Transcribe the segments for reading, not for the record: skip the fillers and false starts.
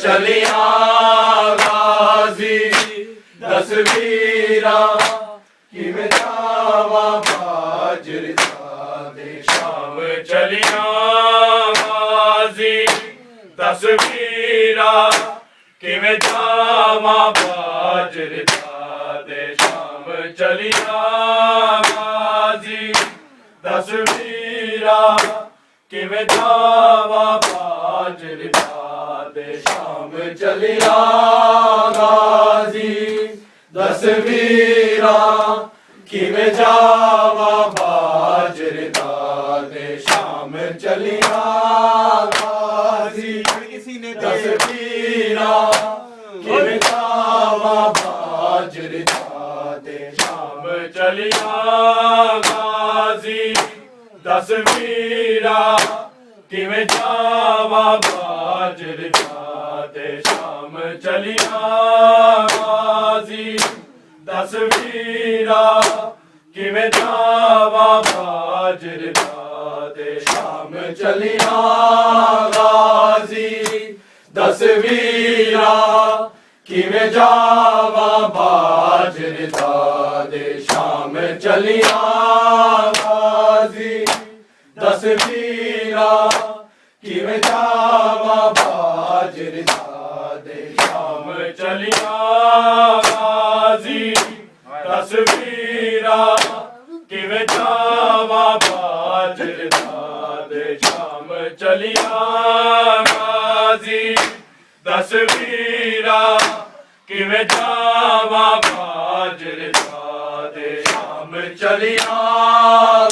चलिया गाजी दसवीरा किवें जावा बाजरदा दे शाम चलिया गाजी दसवीरा किवें जावा बाजरदा दे शाम चलिया गाजी दसवीरा किवें जावा बाजरदा दे शाम चलिया गाजी दसवीरा किवें जावा बाजरदा दे शाम चलिया गाजी दसवीरा किवें जावा बाजरदा दे शाम चलिया गाजी दसवीरा किवें जावा बाजरदा दे शाम चलिया गाजी दसवीरा किवें जावा बाजरदा दे शाम चलिया गाजी दसवीरा किवें जावा बाजरदा दे शाम चलिया गाजी दसवीरा किवें जावा बाजरदा दे शाम चलिया गाजी दसवीरा किवें जावा बाजरदा दे शाम चलिया गाजी दसवीरा किवें जावा बाजरदा दे शाम चलिया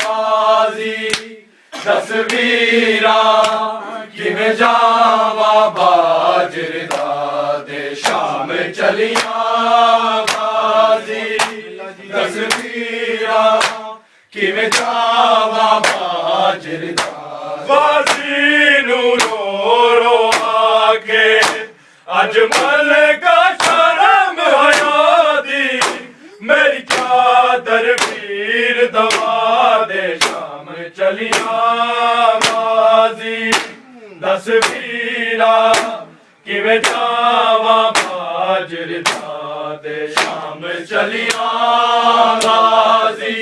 गाजी दसवीरा किवें जावा बाजरदा दे शाम चलिया गाजी दसवीरा किवें जावा बाजरदा गाजी नू रो रो आके अजमल का शर्म हया दी मेरी चादर पीर दवा दे शाम चलिया गाजी दसवीरा किवें जावा बाजरदा दे शाम चलिया गाजी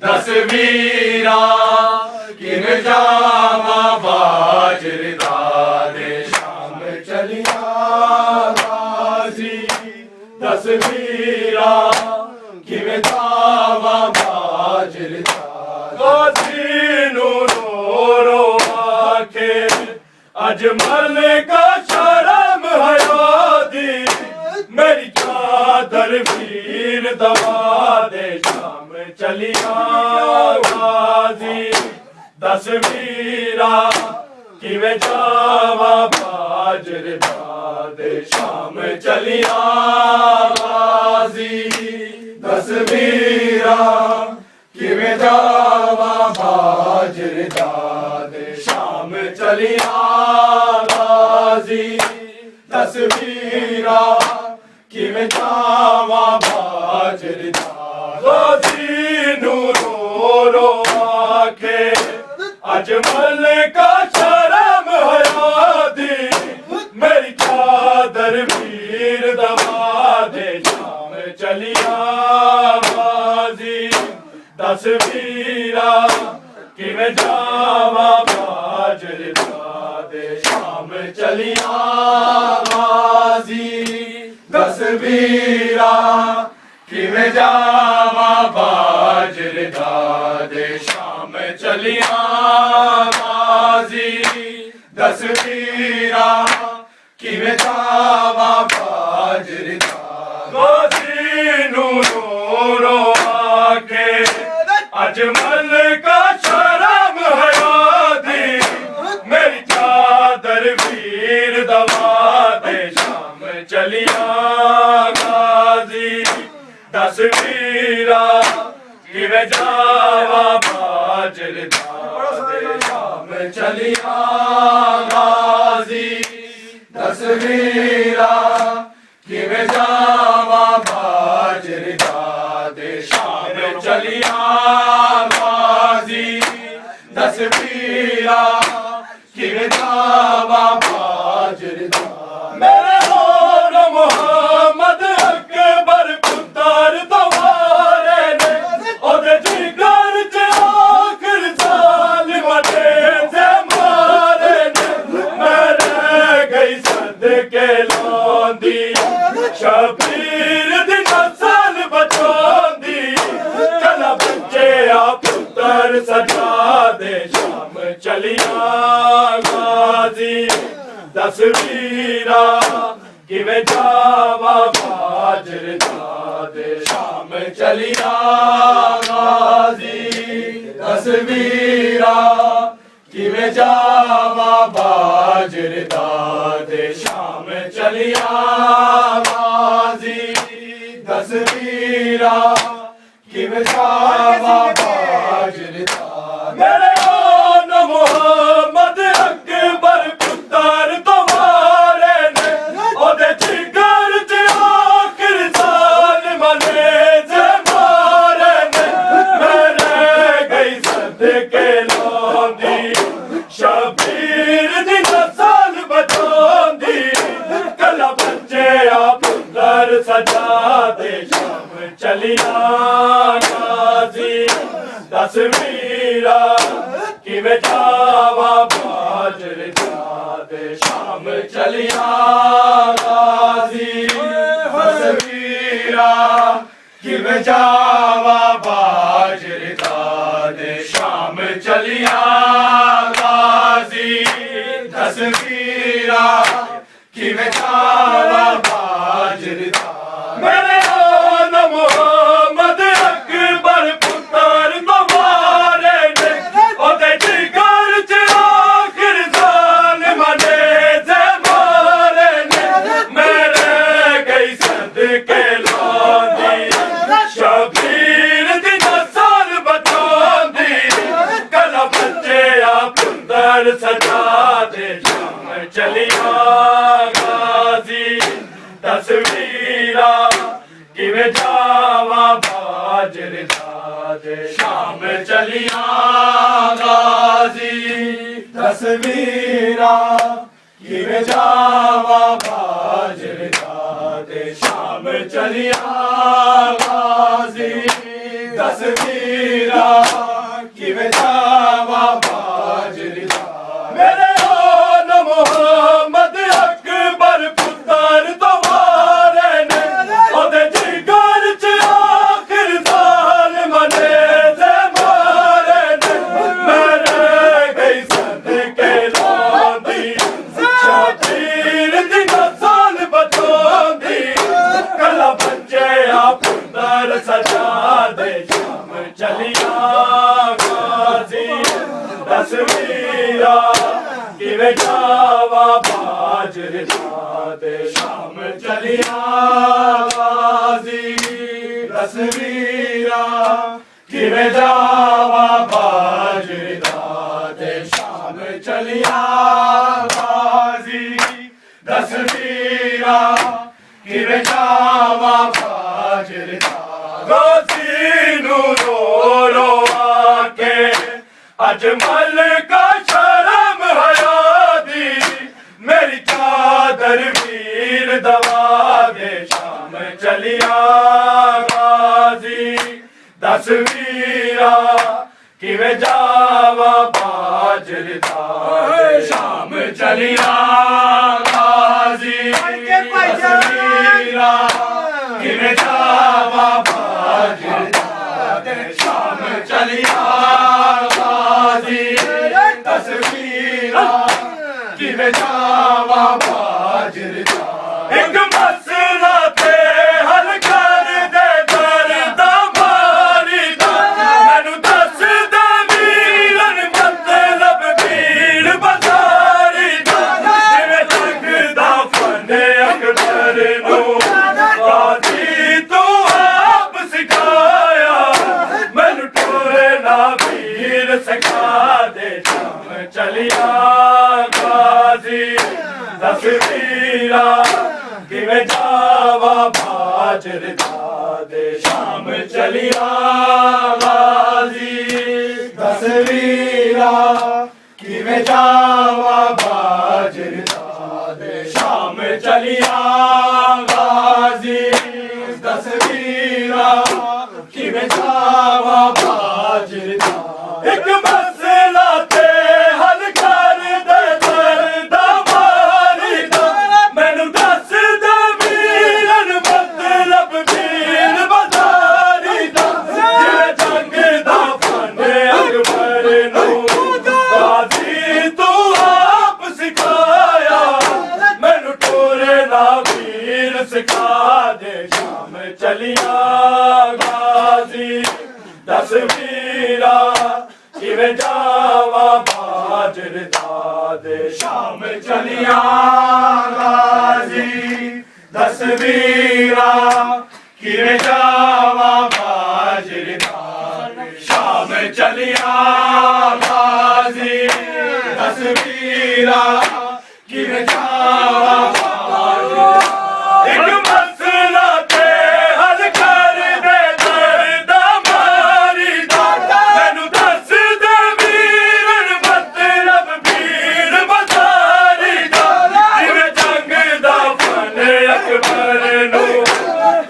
दसवीरा किवें जावा बाजरदा दे शाम चलिया गाजी दसवीरा किवें जावा बाजरदा गाजी नू रो रो आखे अजमल का शर्म हया दी मेरी चादर पीर दवा दे शाम चलिया गाजी दसवीरा किवें जावा बाजरदा दे शाम चलिया गाजी दसवीरा किवें जावा बाजरदा दे शाम चलिया गाजी दसवीरा किवें जावा बाजरदा गाजी नू रो रो आखे अजमल का शर्म हया दी मेरी चादर पीर दवा दे शाम चलिया गाजी दसवीरा किवें जावा बाजरदा दे शाम चलिया गाजी दसवीरा किवें जावा बाजरदा दे शाम चलिया गाजी दसवीरा किवें जावा बाजरदा गाजी नू रो रो आके अजमल का शर्म हया दी मेरी चादर पीर दवा दे शाम चलिया गाजी दसवीरा किवें जावा बाजरदा दे शाम चलिया गाजी दसवीरा किवें जावा बाजरदा दे शाम चलिया गाजी दसवीरा किवें जावा बाजरदा मेरे मोहम्मद अकबर शबीर दी नस्ल बचांदी कला बच्चे आ पुत्तर सजा दे शाम चलिया गाजी दस वीरा किवें जावा बाजर दे शाम चलिया गाजी दस वीरा किवें जावा बाजर दे शाम चलिया गाजी दस वीरा किवें जावा बाजर मेरे ओन मोहम्मद अकबर पुत्तर तुम्हारे ने ओदे जिगर च आखिर साल मने जे मारे ने मेरे गई सदके लोंदी शबीर दी नस्ल बचांदी कला बच्चे आ पुत्तर सजा दे शाम चलिया गाजी दस वीरा किवें जावा बाजर दे शाम चलिया गाजी दस वीरा किवें जावा बाजर दे शाम चलिया गाजी दस वीरा किवें जावा बाजर मेरे ओन मोहम्मद अकबर पुत्तर तुम्हारे ने ओदे जिगर च आखिर जान मने जे मारे ने मेरे गई सदके लोंदी शबीर दी नस्ल बचांदी कला बच्चे आ पुत्तर सजा दे शाम चलिया गाजी दस वीरा किवें जावा बाजर दे शाम चलिया गाजी दस वीरा किवें जावा बाजर दे शाम चलिया गाजी दस वीरा किवें जावा बाजर मेरे ओन मोहम्मद अकबर पुत्तर तुम्हारे ने ओदे जिगर च आखिर साल मने जे मारे ने मेरे गई सदके लोंदी शबीर दी नस्ल बचांदी कला बच्चे आ पुत्तर सजा दे शाम चलिया गाजी दस वीरा किवें जावा बाजर दे शाम चलिया गाजी दस वीरा किवें जावा बाजर दे शाम चलिया गाजी दस वीरा किवें जावा बाजर गाजी नू रो रो आके अजमल का शर्म हया दी मेरी चादर वीर दबा दे शाम चलिया गाजी दस वीरा किवें जावा बाजर दे शाम चलिया गाजी दस वीरा किवें जावा बाजर दे शाम चलिया गाजी दस वीरा किवें जावा बाजर एक मसला ते हल कर दे दर्द मारी दा मैनू दस दे वीरन मतलब भीड़ बाजारी दा जिवें लगदा फन अकबर नू गाजी तू आप सिखाया मैनू टोरना वीर सिखा दे शाम चलिया गाजी दस वीरा किवें जावा बाजर दे शाम चलिया गाजी दस वीरा किवें जावा बाजर दे शाम चलिया गाजी दस वीरा किवें जावा बाजर एक मसला ते हल कर दे दर्द मारी दा मैनू दस दे वीरन चलिया गाजी दस वीरा किवें जावा बाजर दादे शाम चलिया गाजी दस वीरा किवें जावा बाजर दादे शाम चलिया गाजी दस वीरा किवें जावा एक मसला ते हल कर दे दर्द मारी दा मैनू दस दे वीरन मतलब भीड़ बसारी दा जिवें जंग दा फन अकबर नू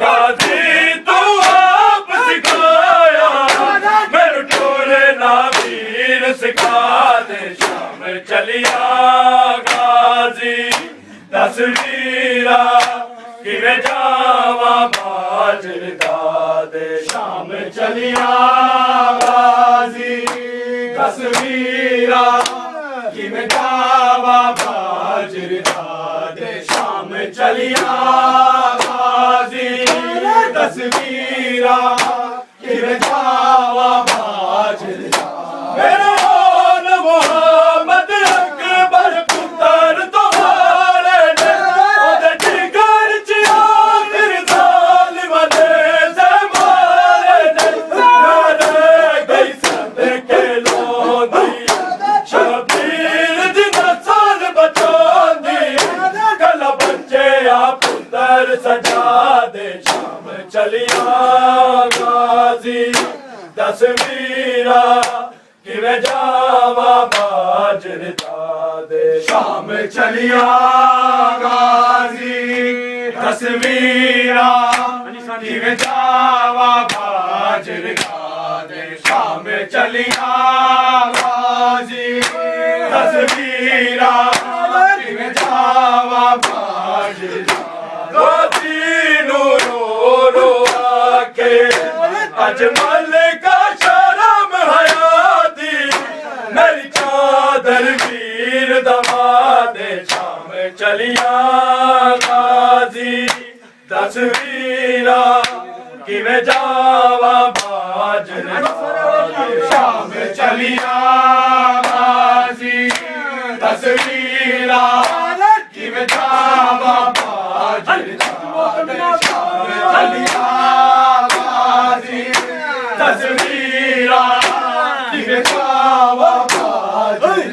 गाजी तू आप सिखाया मैनू टोले ना वीर सिखा दे शाम चलिया गाजी दस वीरा किवें जावा बाजर दादे शाम चलिया गाजी दस वीरा किवें जावा बाजर दादे शाम चलिया गाजी दस वीरा किवें जावा बाजर मेरा होल मोहम्मद अकबर पुत्र तुम्हारे ने ओदे जिगर च आखिर ज़ालिमां दे ज़माने ने नारे गई सदके लोंदी शबीर दी नस्ल बचांदी कल बच्चे आ पुत्र सजा दे शाम चलिया गाजी दस वीरा किवें जावा बाजर दादे शाम चलिया गाजी दस वीरा किवें जावा बाजर दादे शाम चलिया गाजी दस वीरा किवें जावा बाजर गाजी नू रो रो आके अजमल का शर्म हयाती मेरी चादर वीर दमादे शाम चलिया गाजी दस वीरा किवें जावा बाजर दादे शाम चलिया गाजी दस वीरा किवें जावा बाजर दादे शाम चलिया गाजी दस वीरा किवें जावा बाजर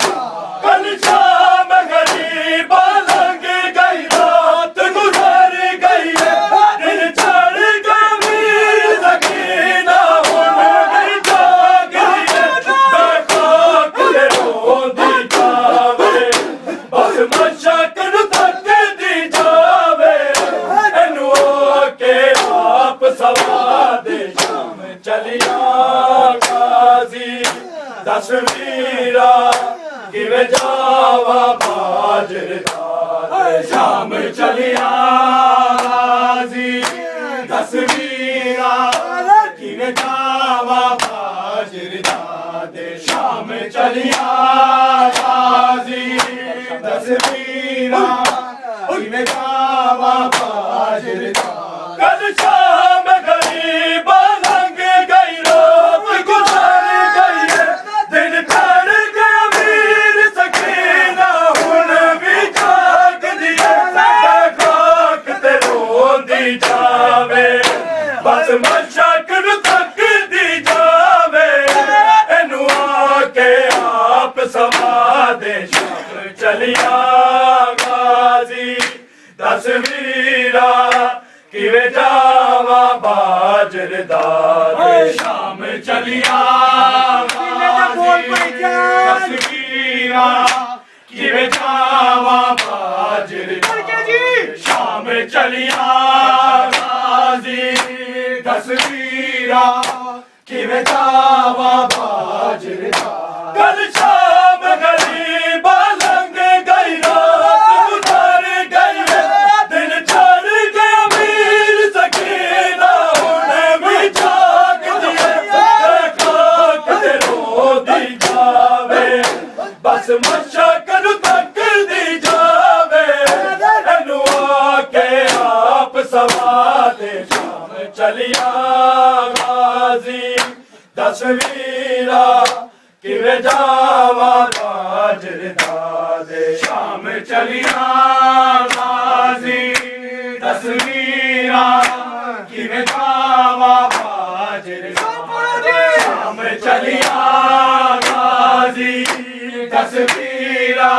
कल शाम गरीब लंघ गई रात गुजर गई दिन चढ़ गया वीर सकीना हुन भी जाग गई खाक ते रोंदी जावे बस मशक नू तकदी जावे एनू आके आप सवा दे शाम चलिया गाजी दस वीरा किवें जावा बाजर दादे शाम चलिया गाजी दस वीरा किवें जावा बाजर दादे शाम चलिया गाजी दस वीरा किवें जावा बाजर दादे कल शाम गरीब लंघ गई रात गुजर गई दिन चढ़ गया वीर सकीना हुन भी जाग दिए खाक ते रोंदी जावे बस मशक नू तकदी जावे एनू आके आप सवा दे शाम चलिया गाजी दस वीरा किवें जावा बाजर दादे शाम चलिया गाजी दस वीरा किवें जावा बाजर दादे शाम चलिया गाजी दस वीरा किवें जावा बाजर दादे कल शाम गरीब लंघ गई रात गुजर गई दिन चढ़ गया वीर सकीना हुन भी जाग दिए खाक ते रोंदी जावे बस मशक नू तकदी जावे एनू आके आप सवा दे शाम चलिया गाजी दस वीरा किवे जावा बाजरदा दे शाम चलिया गाजी दस वीरा किवे जावा बाजरदा शाम चलिया गाजी दस वीरा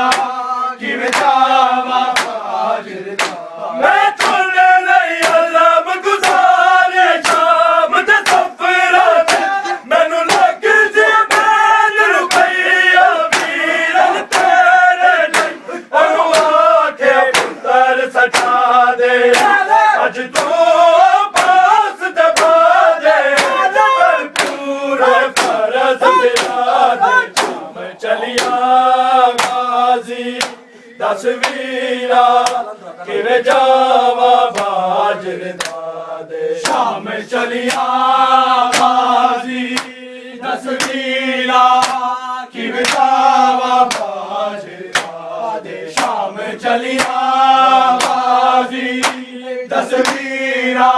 किवे जावा बाजरदा मैं तुने नहीं अल्लाह गुजारे शाम दे सफरा मैनू लग जे बैल रुपैया वीरन तेरे नहीं ओनू आखे पुत्तर सजा दे अज तो पास दबा दे पर पूरे फरज दिला दे शाम चलिया गाजी दस वीरा किवे जावा बाजरदा दे शाम चलिया गाजी दस वीरा किवे जावा बाजरदा दे शाम चलिया गाजी दस वीरा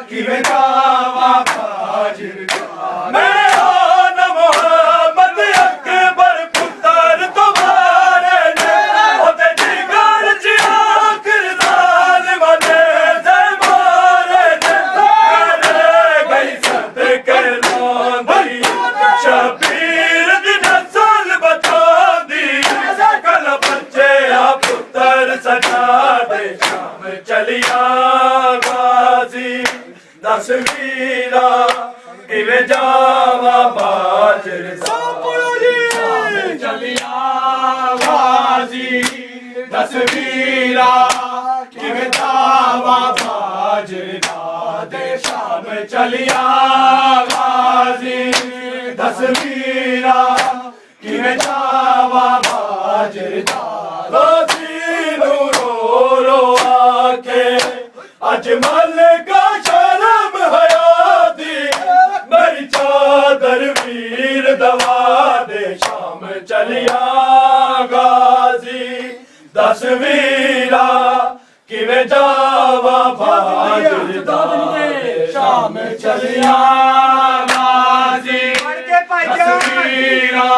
किवे जावा बाजरदा मैं आना मोहम्मद अकबर पुत्तर तुम्हारे ने ओते जिगर च आखिर ज़ालिमां ने से मारे ने करे गई सदके लांदी शबीर दी नस्ल बचांदी कल बच्चे आ पुत्तर सजा दे शाम चलिया गाजी दस वीरा किवे जावा बाजरदा शाम चलिया गाजी दस वीरा किवे जावा बाजरदा दे शाम चलिया गाजी दस वीरा किवे जावा बाजरदा गाजी नू रो रो आके अजमल का शर्म हयाती मेरी चादर वीर दवा दे शाम चलिया गाजी दस वीरा किवे जावा बाजरदा दे शाम चलिया गाजी दस वीरा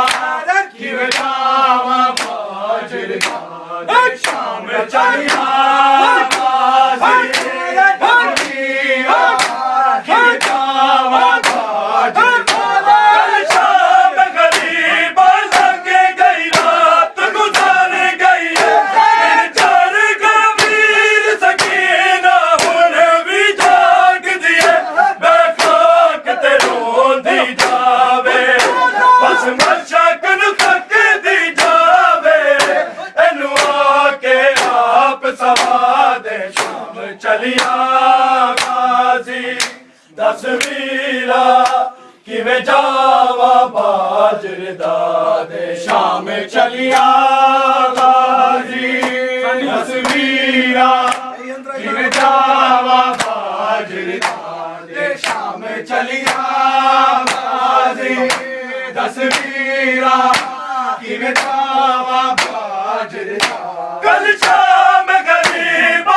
किवे जावा बाजरदा दे शाम चलिया गाजी चलिया गाजी दस वीरा किवे जावा बाजरदा दे शाम चलिया गाजी दस वीरा किवे जावा बाजरदा दे शाम चलिया गाजी दस वीरा किवे जावा बाजरदा कल शाम गरीब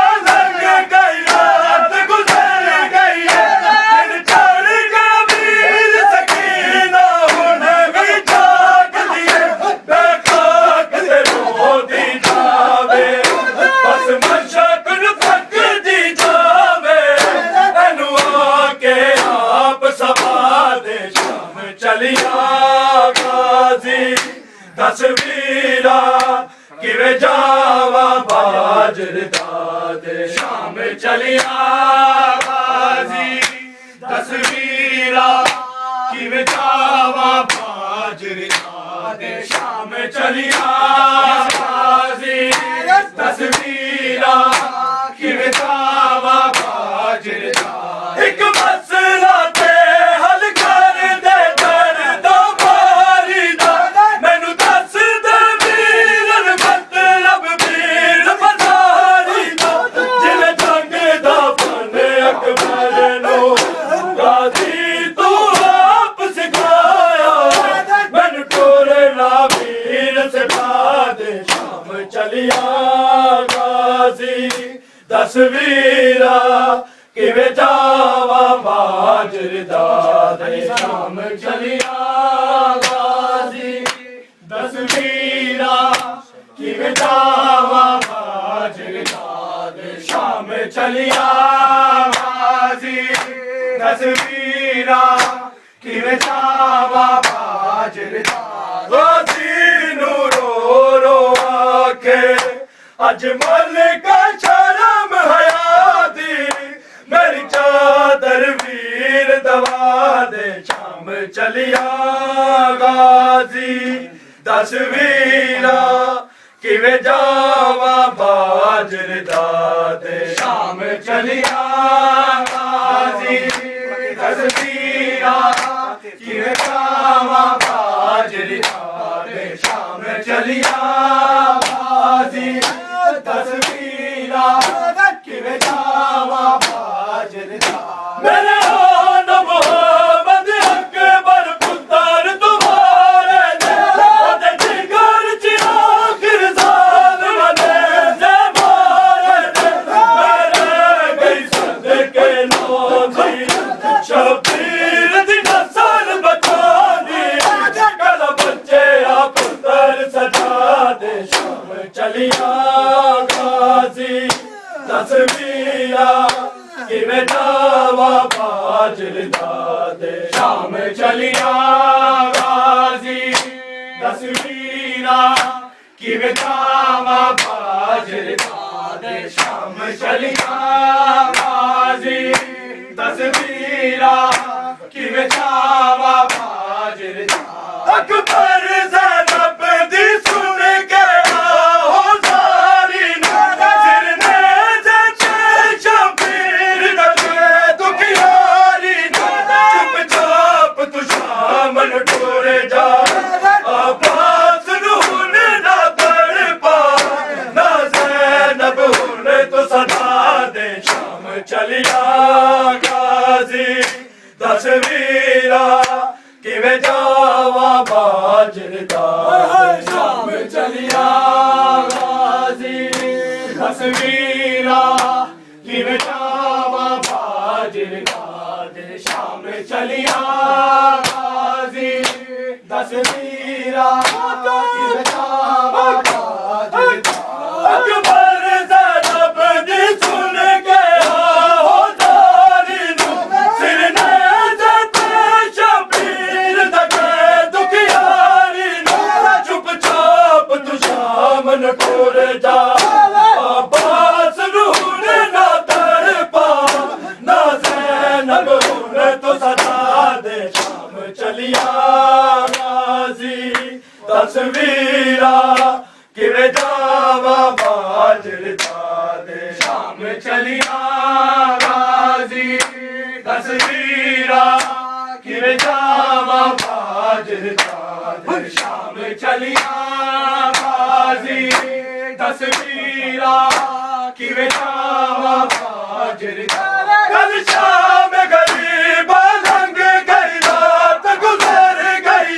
चलिया गाजी दस वीरा किवे जावा बाजरदा दे शाम चलिया गाजी दस वीरा किवे जावा बाजरदा दे शाम चलिया गाजी दस वीरा किवे जावा बाजरदा एक मसला ते हल कर दे दर्द मारी दा मैनू दस दे वीरन मतलब वीर बजारी दा जिले जंग दा फन अकबर नो गाजी तू आप सिखाया मैनू टोरना वीर सिखा दे शाम चलिया गाजी दस वीरा किवे जावा बाजरदादे शाम चलिया गाजी तस्वीरा किवें जावा बाजरदादे शाम चलिया गाजी तस्वीरा किवें जावा बाजरदादे नो रो रो आके अजमल का शर्म हयाती मेरी चादर वीर दवा दे शाम चलिया गाजी तस्वीरा किवें जावा बाजरदादे शाम चलिया गाजी तस्वीरा किवें जावा बाजरदादे शाम चलिया गाजी तस्वीरा किवें जावा बाजरदादे मेरे होनो मोहम्मद अकबर पुत्र तुम्हारे ने ओदे जिगर च आखिर जान बने जे मारे ने मेरे गई सदके नौजी शबीर दी नस्ल बचानी कल बच्चे आ पुत्र सजा दे शाम चलिया गाजी तस्वीरा किवें जावा बाजरदादे शाम चलिया गाजी तस्वीरा किवें जावा बाजरदादे शाम चलिया गाजी तस्वीरा किवें जावा बाजरदादे अकबर ज़ैनब दी सुन के आओ सारी नज़र ने जचे शबीर दे दुखियारी चुप चाप तू शाम न टोरे जा अब्बास नून ना तड़पा ना ज़ैनब हुन तो सदा दे शाम चलिया गाजी तस्वीरा किवें जावा बाजरदादे शाम चलिया गाजी तस्वीरा किवें जावा बाजरदादे शाम चलिया गाजी तस्वीरा किवें जावा बाजरदादे अकबर ज़ैनब दी सुन के आओ सारी सिर ने जते शबीर दे दुखियारी चुप चाप तू शाम न टोरे जा अब्बास नून ना तड़पा ना ज़ैनब हुन तो सदा दे शाम चलिया गाजी तस्वीरा किवें जावा बाजरदादे शाम चलिया गाजी तस्वीरा किवें जावा बाजरदादे शाम चलिया गाजी तस्वीरा किवें जावा बाजरदादे कल शाम गरीब लंघ गई रात गुजर गई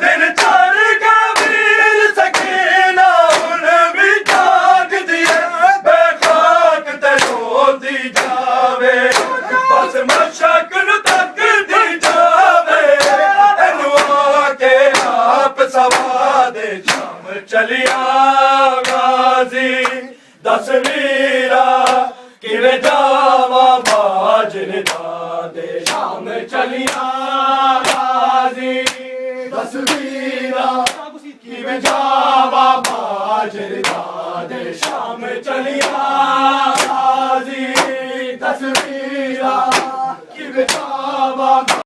दिन चढ़ के वीर सकीना हुन भी जाग दिए बेखाक ते रोती जावे बस मशक न तक दी जावे एनू आके आप सवा दे शाम चलिया गाजी तस्वीरा किवें जावा बाजरदादे शाम चलिया गाजी तस्वीरा किवें जावा बाजरदादे शाम चलिया गाजी तस्वीरा किवें जावा